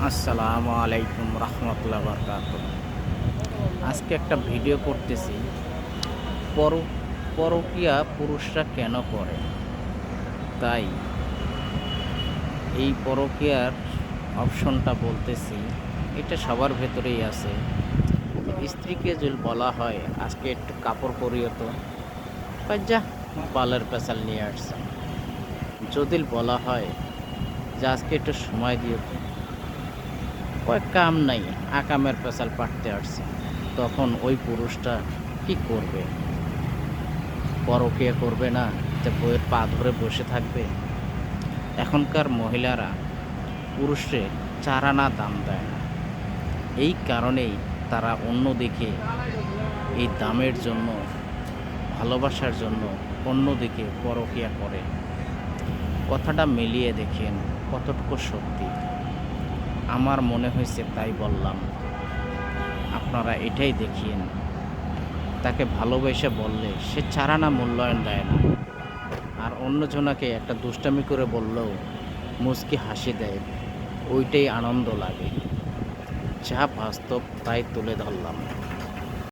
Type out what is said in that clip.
আসসালামু আলাইকুম রহমতুল্লাহ বরকাত। আজকে একটা ভিডিও করতেছি, পর পরকীয়া পুরুষরা কেন করে। তাই এই পরকীয়ার অপশনটা বলতেছি, এটা সবার ভেতরেই আছে। স্ত্রীকে যদি বলা হয় আজকে একটু কাপড় পরিও তো, যা বালের পেশাল নিয়ে আসছে। যদি বলা হয় যে আজকে একটু সময় দিও তো, কয়েক কাম নাই, আকামের পেশাল পাঠতে আসছে। তখন ওই পুরুষটা কি করবে? পরকীয়া করবে না, যে বইয়ের পা ধরে বসে থাকবে? এখনকার মহিলারা পুরুষে 4 আনা দাম দেয় না। এই কারণেই তারা অন্যদিকে এই দামের জন্য, ভালোবাসার জন্য অন্যদিকে পরকীয়া করে। কথাটা মিলিয়ে দেখেন কতটুকু সত্যি। আমার মনে হয়েছে তাই বললাম, আপনারা এটাই দেখিয়েন। তাকে ভালোবেসে বললে সে 4 আনা মূল্যায়ন দেয় না, আর অন্যজনাকে একটা দুষ্টামি করে বললেও মুচকি হাসি দেয়। ওইটাই আনন্দ লাগে। যা বাস্তব তাই তুলে ধরলাম।